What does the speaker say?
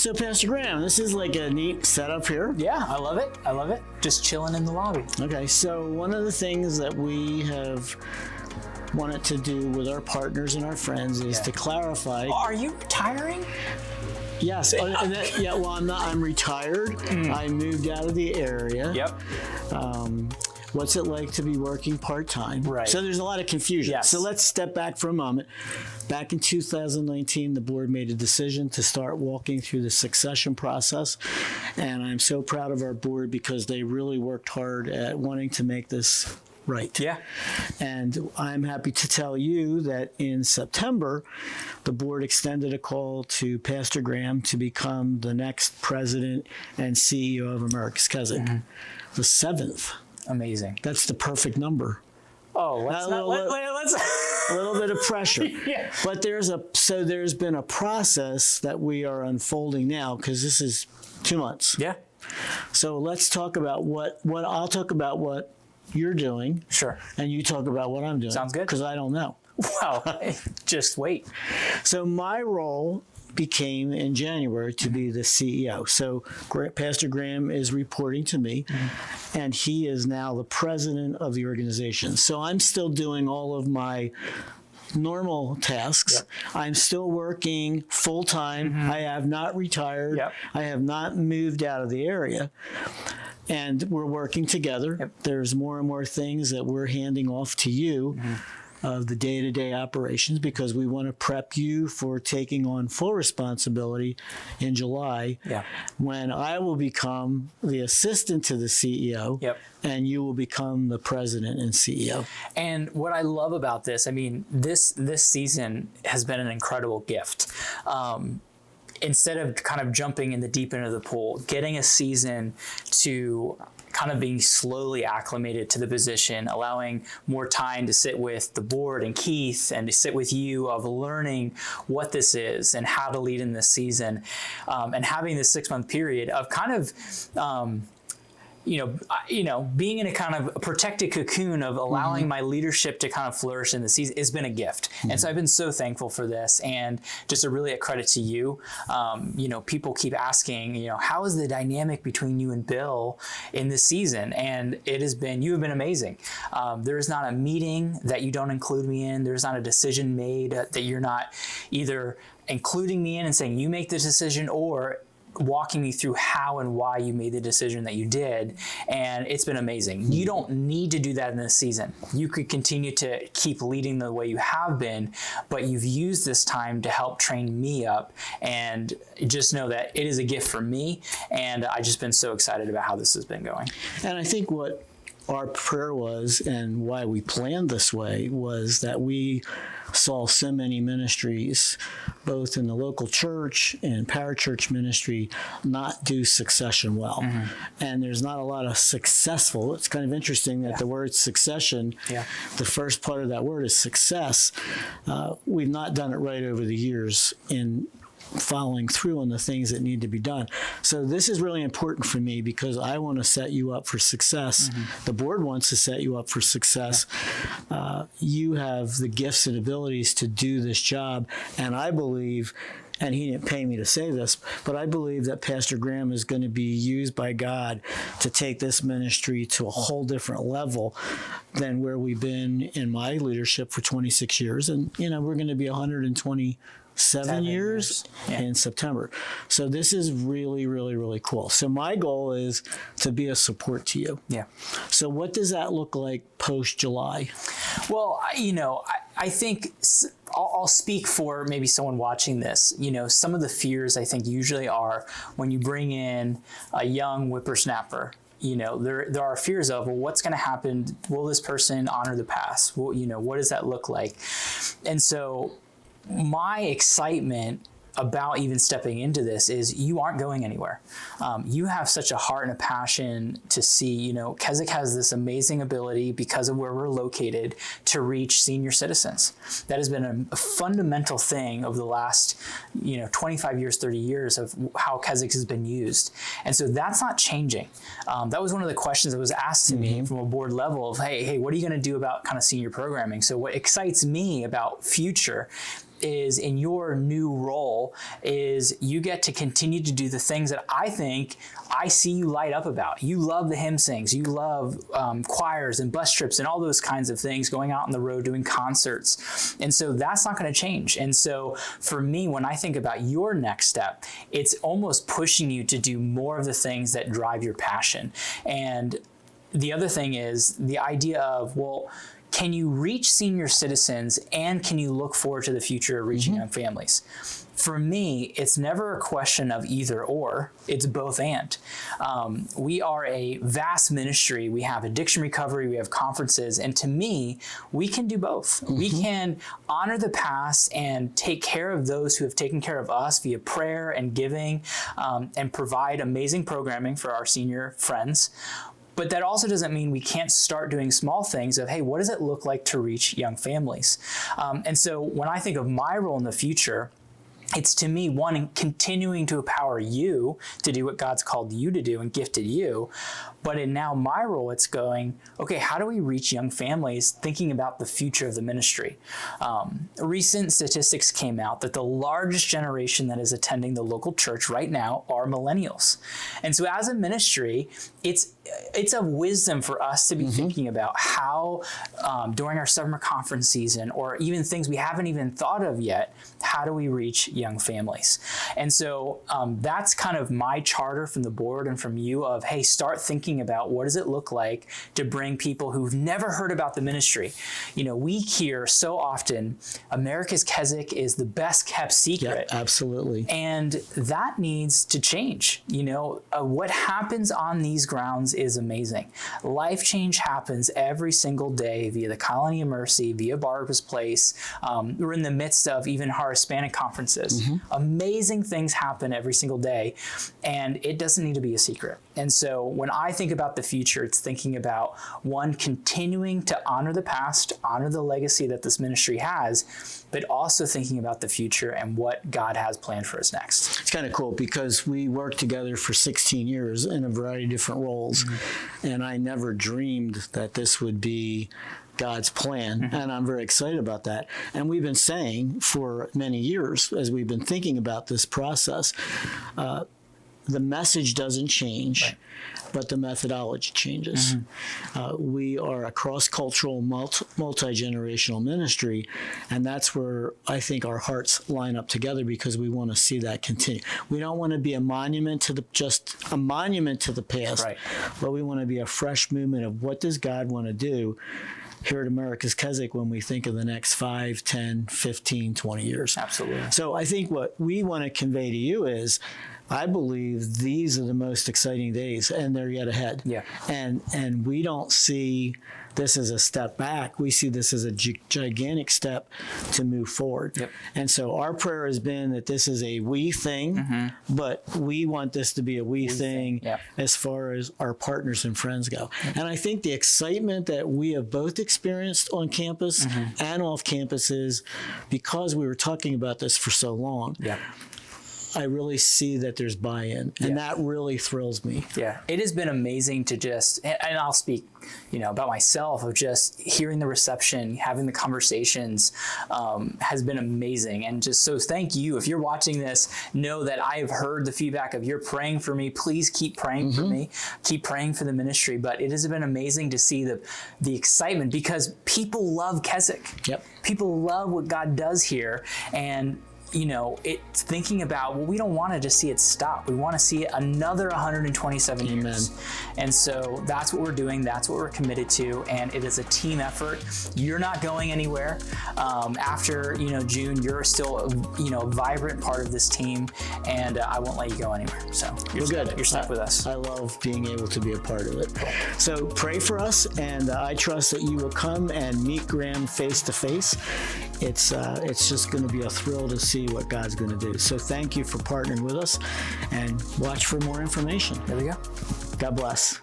So, Pastor Graeme, this is like a neat setup here. Yeah, I love it. I love it. Just chilling in the lobby. Okay, so one of the things that we have wanted to do with our partners and our friends is to clarify. Are you retiring? Yes. Well, I'm not. I'm retired. I moved out of the area. Yep. What's it like to be working part-time? Right. So there's a lot of confusion. Yes. So let's step back for a moment. Back in 2019, the board made a decision to start walking through the succession process. And I'm so proud of our board because they really worked hard at wanting to make this right. Yeah. And I'm happy to tell you that in September, the board extended a call to Pastor Graeme to become the next president and CEO of America's Keswick. The 7th. Amazing. That's the perfect number. Oh, let's A little bit of pressure. Yeah. But there's been a process that we are unfolding now because this is 2 months. Yeah. So let's talk about what I'll talk about what you're doing. Sure. And you talk about what I'm doing. Sounds good. Because I don't know. Wow. Just wait. So my role became in January to be the CEO. So Pastor Graeme is reporting to me, and he is now the president of the organization. So I'm still doing all of my normal tasks. Yep. I'm still working full-time. I have not retired. Yep. I have not moved out of the area. And we're working together. Yep. There's more and more things that we're handing off to you of the day-to-day operations because we want to prep you for taking on full responsibility in July when I will become the assistant to the CEO and you will become the president and CEO. And what I love about this, I mean, this season has been an incredible gift. Instead of kind of jumping in the deep end of the pool, getting a season to kind of being slowly acclimated to the position, allowing more time to sit with the board and Keith and to sit with you of learning what this is and how to lead in this season, and having this 6-month period of kind of being in a kind of a protected cocoon of allowing my leadership to kind of flourish in the season has been a gift. And so I've been so thankful for this, and just really a credit to you. People keep asking, how is the dynamic between you and Bill in this season? And you have been amazing. There is not a meeting that you don't include me in. There's not a decision made that you're not either including me in and saying you make the decision or walking me through how and why you made the decision that you did. And it's been amazing. You don't need to do that in this season. You could continue to keep leading the way you have been, but you've used this time to help train me up, and just know that it is a gift for me. And I've just been so excited about how this has been going. And I think what our prayer was and why we planned this way was that we saw so many ministries, both in the local church and parachurch ministry, not do succession well. And there's not a lot of successful. It's kind of interesting that the word succession, the first part of that word is success. We've not done it right over the years in following through on the things that need to be done. So this is really important for me because I want to set you up for success. The board wants to set you up for success. You have the gifts and abilities to do this job, and I believe, and he didn't pay me to say this, but I believe that Pastor Graeme is going to be used by God to take this ministry to a whole different level than where we've been in my leadership for 26 years. And, we're going to be 127 years in September. So this is really, really, really cool. So my goal is to be a support to you. Yeah. So what does that look like post-July? Well, I think I'll speak for maybe someone watching this. Some of the fears I think usually are when you bring in a young whippersnapper. There are fears of, well, what's going to happen? Will this person honor the past? Well, what does that look like? And so my excitement about even stepping into this is you aren't going anywhere. You have such a heart and a passion to see, Keswick has this amazing ability because of where we're located to reach senior citizens. That has been a fundamental thing over the last, 25 years, 30 years of how Keswick has been used. And so that's not changing. That was one of the questions that was asked to me from a board level of, hey, what are you going to do about kind of senior programming? So what excites me about future is in your new role is you get to continue to do the things that I think I see you light up about. You love the hymn sings, you love choirs and bus trips and all those kinds of things, going out on the road, doing concerts. And so that's not going to change. And so for me, when I think about your next step, it's almost pushing you to do more of the things that drive your passion. And the other thing is the idea of, well, can you reach senior citizens and can you look forward to the future of reaching young families? For me, it's never a question of either or, it's both and. We are a vast ministry. We have addiction recovery, we have conferences, and to me, we can do both. We can honor the past and take care of those who have taken care of us via prayer and giving, and provide amazing programming for our senior friends. But that also doesn't mean we can't start doing small things of, hey, what does it look like to reach young families? And so when I think of my role in the future, it's to me, one, continuing to empower you to do what God's called you to do and gifted you. But in now my role, it's going, okay, how do we reach young families thinking about the future of the ministry? Recent statistics came out that the largest generation that is attending the local church right now are millennials. And so as a ministry, it's of wisdom for us to be thinking about how during our summer conference season, or even things we haven't even thought of yet, how do we reach young families? And so that's kind of my charter from the board and from you of, hey, start thinking about what does it look like to bring people who've never heard about the ministry. You know, we hear so often, America's Keswick is the best kept secret. Yeah, absolutely. And that needs to change. You know, what happens on these grounds is amazing. Life change happens every single day via the Colony of Mercy, via Barbara's Place. We're in the midst of even our Hispanic conferences. Amazing things happen every single day, and it doesn't need to be a secret. And so when I think about the future, it's thinking about, one, continuing to honor the past, honor the legacy that this ministry has, but also thinking about the future and what God has planned for us next. It's kind of cool because we worked together for 16 years in a variety of different roles, and I never dreamed that this would be God's plan, and I'm very excited about that. And we've been saying for many years, as we've been thinking about this process, the message doesn't change, but the methodology changes. We are a cross-cultural, multi-generational ministry, and that's where I think our hearts line up together because we want to see that continue. We don't want to be a monument to the past, but we want to be a fresh movement of what does God want to do here at America's Keswick when we think of the next 5, 10, 15, 20 years. Absolutely. So I think what we want to convey to you is, I believe these are the most exciting days, and they're yet ahead. Yeah. And we don't see this as a step back. We see this as a gigantic step to move forward. Yep. And so our prayer has been that this is a we thing, but we want this to be a we thing as far as our partners and friends go. And I think the excitement that we have both experienced on campus and off campus is because we were talking about this for so long. I really see that there's buy-in, and that really thrills me. Yeah, it has been amazing to just, and I'll speak, about myself, of just hearing the reception, having the conversations, has been amazing. And just so thank you. If you're watching this, know that I have heard the feedback of you're praying for me. Please keep praying for me. Keep praying for the ministry. But it has been amazing to see the excitement because people love Keswick. People love what God does here, and it's thinking about, well, we don't want to just see it stop. We want to see it another 127 years. And so that's what we're doing. That's what we're committed to. And it is a team effort. You're not going anywhere. After, June, you're still, a vibrant part of this team, and I won't let you go anywhere. So you're stuck with us. I love being able to be a part of it. So pray for us, and I trust that you will come and meet Graeme face to face. It's just going to be a thrill to see what God's going to do. So thank you for partnering with us, and watch for more information. There we go. God bless.